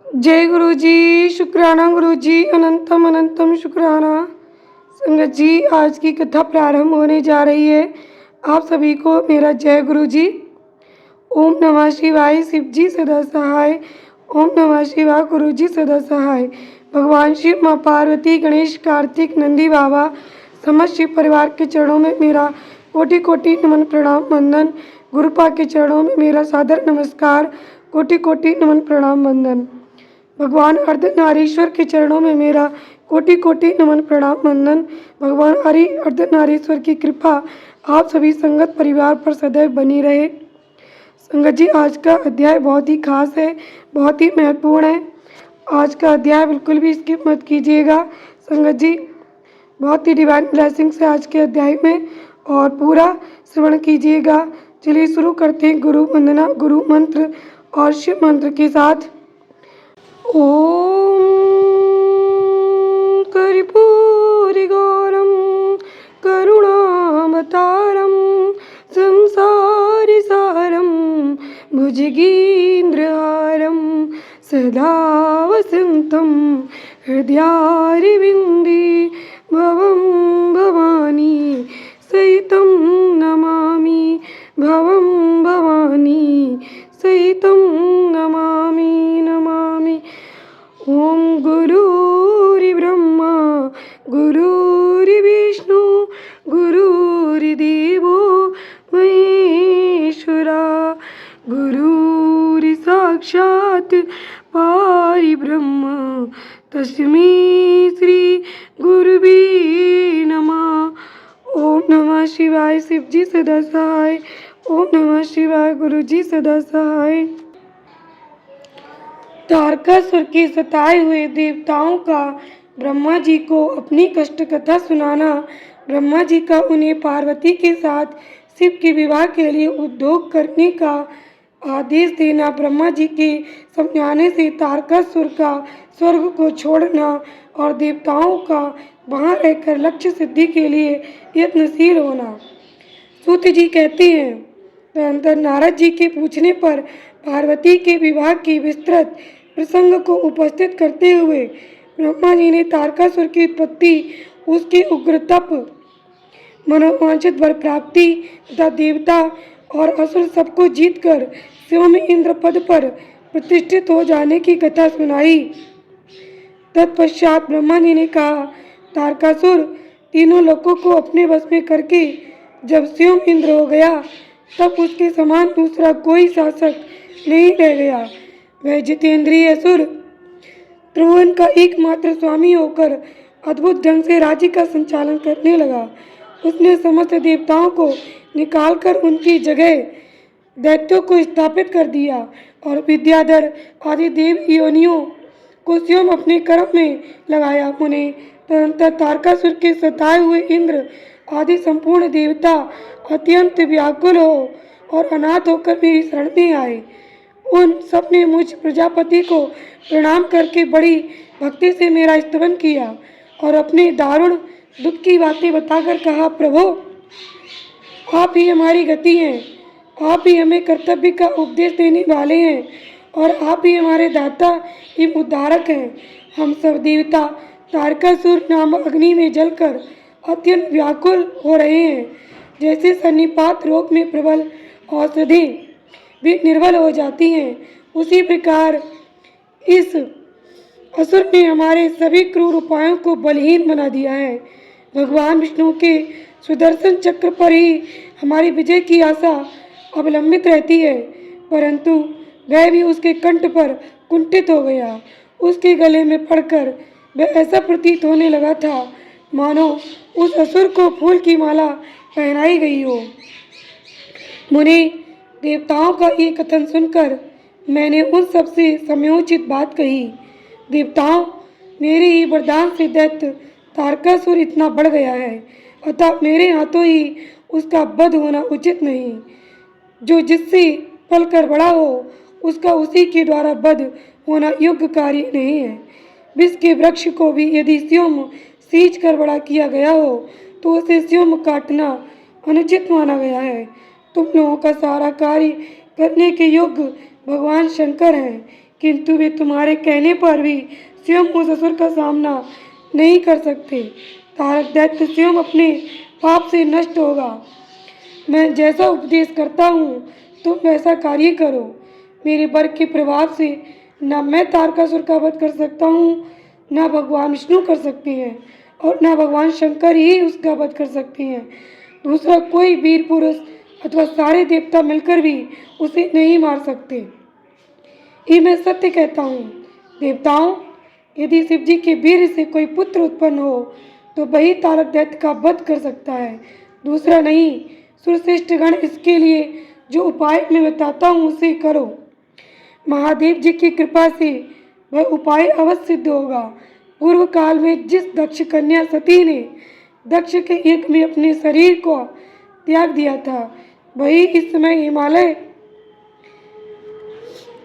जय गुरु जी। शुक्राना गुरु जी, अनंतम अनंतम शुक्राना। संगत जी, आज की कथा प्रारंभ होने जा रही है। आप सभी को मेरा जय गुरु जी। ओम नमः शिवाय। शिव जी सदा सहाय। ओम नमः शिवाय। गुरु जी सदा सहाय। भगवान शिव, माँ पार्वती, गणेश, कार्तिक, नंदी बाबा, समस्त शिव परिवार के चरणों में मेरा कोटि कोटि नमन प्रणाम वंदन। गुरुपा के चरणों में मेरा सादर नमस्कार, कोटि कोटि नमन प्रणाम वंदन। भगवान अर्धनारीश्वर के चरणों में मेरा कोटि कोटि नमन प्रणाम वंदन। भगवान हरि अर्धनारीश्वर की कृपा आप सभी संगत परिवार पर सदैव बनी रहे। संगत जी, आज का अध्याय बहुत ही खास है, बहुत ही महत्वपूर्ण है। आज का अध्याय बिल्कुल भी स्किप मत कीजिएगा। संगत जी, बहुत ही डिवाइन ब्लेसिंग्स है आज के अध्याय में और पूरा श्रवण कीजिएगा। चलिए शुरू करते हैं गुरु वंदना, गुरु मंत्र और शिव मंत्र के साथ। ॐ कर्पूरगौरं करुणावतारं संसारसारं भुजगेन्द्रहारं सदा वसन्तं हृदयारविन्दे भवं भवानी सहितं नमामि। भवं भवानी सहितं नमामि नमामि। ओम गुरुर्ब्रह्मा गुरुर्विष्णु गुरुर्देवो महेश्वरा गुरुर्साक्षात् परब्रह्म तस्मै श्री गुरुवे नमः। ओम नमः शिवाय। शिव जी सदा सहाय। ओम नमः शिवाय। गुरु जी सदा सहाय। तारकासुर के सताए हुए देवताओं का ब्रह्मा जी को अपनी कष्ट कथा सुनाना, ब्रह्मा जी का उन्हें पार्वती के साथ शिव के विवाह के लिए उद्योग करने का आदेश देना, ब्रह्मा जी के समझाने से तारकासुर का स्वर्ग को छोड़ना और देवताओं का वहां रहकर लक्ष्य सिद्धि के लिए यत्नशील होना। सूत जी कहते हैं, तदनंतर नारद जी के पूछने पर पार्वती के विवाह की विस्तृत प्रसंग को उपस्थित करते हुए ब्रह्मा जी ने तारकासुर की उत्पत्ति, उसके उग्र तप, मनोवांछित वर प्राप्ति तथा देवता और असुर सबको जीतकर स्वयं इंद्र पद पर प्रतिष्ठित हो जाने की कथा सुनाई। तत्पश्चात ब्रह्मा जी ने कहा, तारकासुर तीनों लोकों को अपने वश में करके जब स्वयं इंद्र हो गया, तब उसके समान दूसरा कोई शासक नहीं रह गया। वह जितेंद्रिय असुर त्रिभुवन का एकमात्र स्वामी होकर अद्भुत ढंग से राज्य का संचालन करने लगा। उसने समस्त देवताओं को निकालकर उनकी जगह दैत्यों को स्थापित कर दिया और विद्याधर आदि देव योनियों को स्वयं अपने कर्म में लगाया। उन्हें तदनंतर तारकासुर के सताए हुए इंद्र आदि संपूर्ण देवता अत्यंत व्याकुल हो और अनाथ होकर मेरी शरण में आए। उन सब ने मुझ प्रजापति को प्रणाम करके बड़ी भक्ति से मेरा स्तवन किया और अपने दारुण दुख की बातें बताकर कहा, प्रभु आप ही हमारी गति हैं, आप ही हमें कर्तव्य का उपदेश देने वाले हैं और आप ही हमारे दाता एवं उद्धारक हैं। हम सब देवता तारकासुर नामक अग्नि में जलकर अत्यंत व्याकुल हो रहे हैं। जैसे सन्निपात रोग में प्रबल औषधि भी निर्बल हो जाती हैं, उसी प्रकार इस असुर ने हमारे सभी क्रूर उपायों को बलहीन बना दिया है। भगवान विष्णु के सुदर्शन चक्र पर ही हमारी विजय की आशा अवलंबित रहती है, परंतु वह भी उसके कंठ पर कुंठित हो गया। उसके गले में पड़कर वह ऐसा प्रतीत होने लगा था मानो उस असुर को फूल की माला पहनाई गई हो। मुनि देवताओं का ये कथन सुनकर मैंने उन सबसे समयोचित बात कही, देवताओं, मेरे ही वरदान से दैत्य तारकासुर इतना बढ़ गया है, अतः मेरे हाथों ही उसका वध होना उचित नहीं। जो जिससे पलकर बड़ा हो उसका उसी के द्वारा वध होना योग्य कार्य नहीं है। विष के वृक्ष को भी यदि स्वयं सींच कर बड़ा किया गया हो तो उसे स्वयं काटना अनुचित माना गया है। तुम लोगों का सारा कार्य करने के योग्य भगवान शंकर हैं, किंतु वे तुम्हारे कहने पर भी स्वयं उस असुर का सामना नहीं कर सकते। तारक दैत्य स्वयं अपने पाप से नष्ट होगा। मैं जैसा उपदेश करता हूँ तुम वैसा कार्य करो। मेरे वर्ग के प्रभाव से न मैं तारकासुर का वध कर सकता हूँ, न भगवान विष्णु कर सकते हैं, और न भगवान शंकर ही उसका वध कर सकते हैं। दूसरा कोई वीर पुरुष अथवा सारे देवता मिलकर भी उसे नहीं मार सकते। ये मैं सत्य कहता हूँ। देवताओं, यदि शिव जी के वीर से कोई पुत्र उत्पन्न हो तो वही तारक दैत्य का वध कर सकता है, दूसरा नहीं। सुरश्रेष्ठ गण, इसके लिए जो उपाय मैं बताता हूँ उसे करो। महादेव जी की कृपा से वह उपाय अवश्य सिद्ध होगा। पूर्व काल में जिस दक्ष कन्या सती ने दक्ष के यज्ञ में अपने शरीर को त्याग दिया था, वही इस समय हिमालय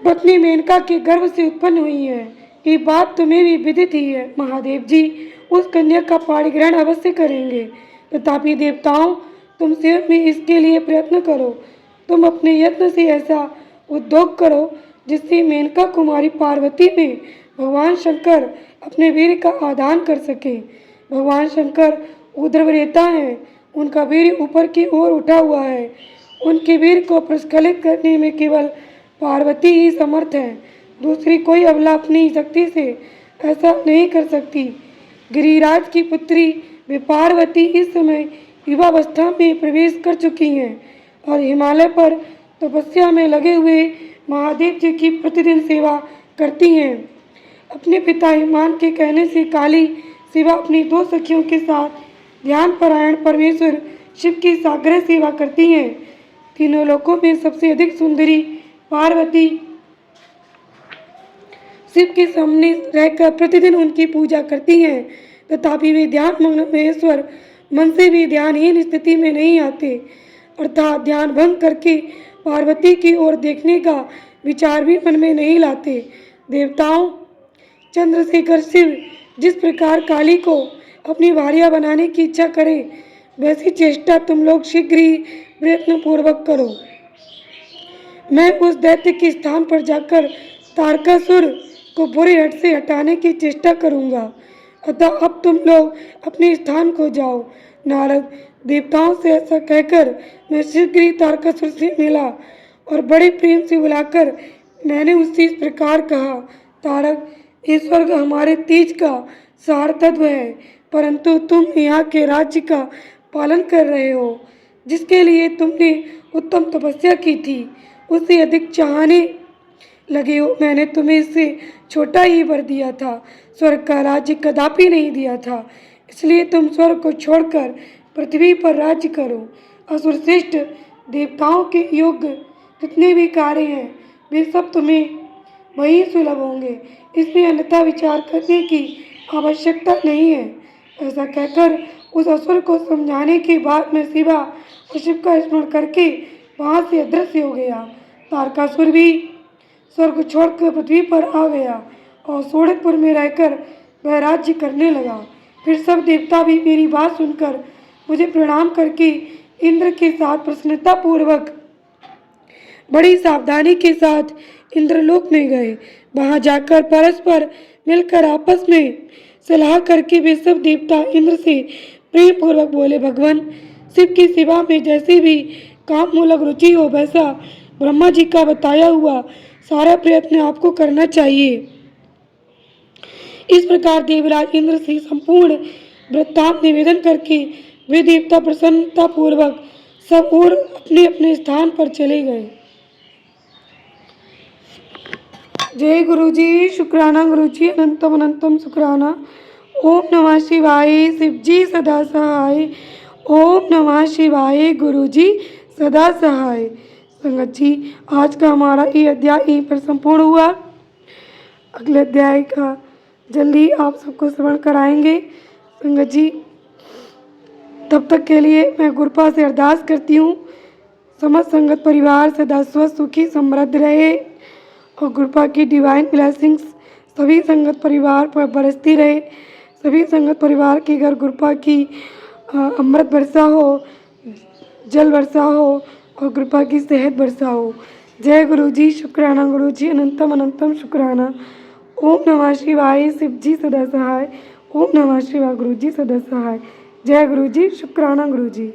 पत्नी मेनका के गर्भ से उत्पन्न हुई है। ये बात तुम्हें भी विदित ही है। महादेव जी उस कन्या का पाणिग्रहण अवश्य करेंगे। तथापि देवताओं, तुम स्वयं में इसके लिए प्रयत्न करो। तुम अपने यत्न से ऐसा उद्योग करो जिससे मेनका कुमारी पार्वती में भगवान शंकर अपने वीर का आदान कर सके। भगवान शंकर उद्रवरेता हैं, उनका वीर ऊपर की ओर उठा हुआ है। उनके वीर को प्रस्खलित करने में केवल पार्वती ही समर्थ है, दूसरी कोई अबला अपनी शक्ति से ऐसा नहीं कर सकती। गिरिराज की पुत्री वे पार्वती इस समय युवावस्था में प्रवेश कर चुकी हैं और हिमालय पर तपस्या में लगे हुए महादेव जी की प्रतिदिन सेवा करती हैं। अपने पिता हिमान के कहने से काली शिवा अपनी दो सखियों के साथ ध्यान परायण परमेश्वर शिव की साग्रह सेवा करती हैं। तीनों लोकों में सबसे अधिक सुंदरी पार्वती शिव के सामने रहकर प्रतिदिन उनकी पूजा करती हैं। तथापि वे ध्यान मग्न महेश्वर मन से भी ध्यानहीन स्थिति में नहीं आते, अर्थात ध्यान भंग करके पार्वती की ओर देखने का विचार भी मन में नहीं लाते। देवताओं, चंद्रशेखर शिव जिस प्रकार काली को अपनी भार्या बनाने की इच्छा करें, वैसी चेष्टा तुम लोग शीघ्र ही प्रयत्न पूर्वक करो। मैं उस दैत्य के स्थान पर जाकर तारकासुर को बुरे हट से हटाने की चेष्टा करूंगा। अतः अब तुम लोग अपने स्थान को जाओ। नारद, देवताओं से ऐसा कहकर मैं शीघ्र ही तारकासुर से मिला और बड़े प्रेम से बुलाकर मैंने उससे इस प्रकार कहा, तारक, ये स्वर्ग हमारे तेज का सार तत्व है, परंतु तुम यहाँ के राज्य का पालन कर रहे हो, जिसके लिए तुमने उत्तम तपस्या की थी, उससे अधिक चाहने लगे हो। मैंने तुम्हें इससे छोटा ही वर दिया था, स्वर्ग का राज्य कदापि नहीं दिया था, इसलिए तुम स्वर्ग को छोड़कर पृथ्वी पर राज्य करो। असुर श्रेष्ठ देवताओं के योग्य जितने भी कार्य हैं वे सब तुम्हें वही सुलभ होंगे, इसमें अन्यथा विचार करने की आवश्यकता नहीं है। ऐसा कहकर उस असुर को समझाने के बाद मैं शिवा और शिव का स्मरण करके वहाँ से अदृश्य हो गया। तारकासुर भी स्वर्ग छोड़कर पृथ्वी पर आ गया और सोड़कपुर में रहकर वह राज्य करने लगा। फिर सब देवता भी मेरी बात सुनकर मुझे प्रणाम करके इंद्र के साथ प्रसन्नतापूर्वक बड़ी सावधानी के साथ इंद्रलोक में गए। वहां जाकर परस्पर मिलकर आपस में सलाह करके वे सब देवता इंद्र से प्रेम पूर्वक बोले, भगवान शिव की सेवा में जैसी भी काम मूलक रुचि हो वैसा ब्रह्मा जी का बताया हुआ सारा प्रयत्न आपको करना चाहिए। इस प्रकार देवराज इंद्र से संपूर्ण वृत्तांत निवेदन करके वे देवता प्रसन्नता पूर्वक सब और अपने अपने स्थान पर चले गए। जय गुरु जी, शुक्राना गुरु जी, अनंतम अनंतम शुक्राना। ओम नमः शिवाय, शिव जी सदा सहाय। ओम नमः शिवाय, गुरु जी सदा सहाय। संगत जी, आज का हमारा ये अध्याय यहीं पर संपूर्ण हुआ। अगले अध्याय का जल्दी आप सबको श्रवण कराएंगे। संगत जी, तब तक के लिए मैं गुरुपा से अरदास करती हूँ, समस्त संगत परिवार सदा स्वस्थ सुखी समृद्ध रहे और गुरुपा की डिवाइन ब्लेसिंग्स सभी संगत परिवार पर बरसती रहे। सभी संगत परिवार के घर गुरुपा की अमृत वर्षा हो, जल वर्षा हो और गुरुपा की सेहत वर्षा हो। जय गुरु जी, शुक्राना गुरु जी, अनंतम अनंतम शुक्राना। ओम नमः शिवाय, शिव जी सदा सहाय। ओम नमः शिवाय, गुरु जी सदा सहाय। जय गुरु जी, शुक्राना गुरु जी।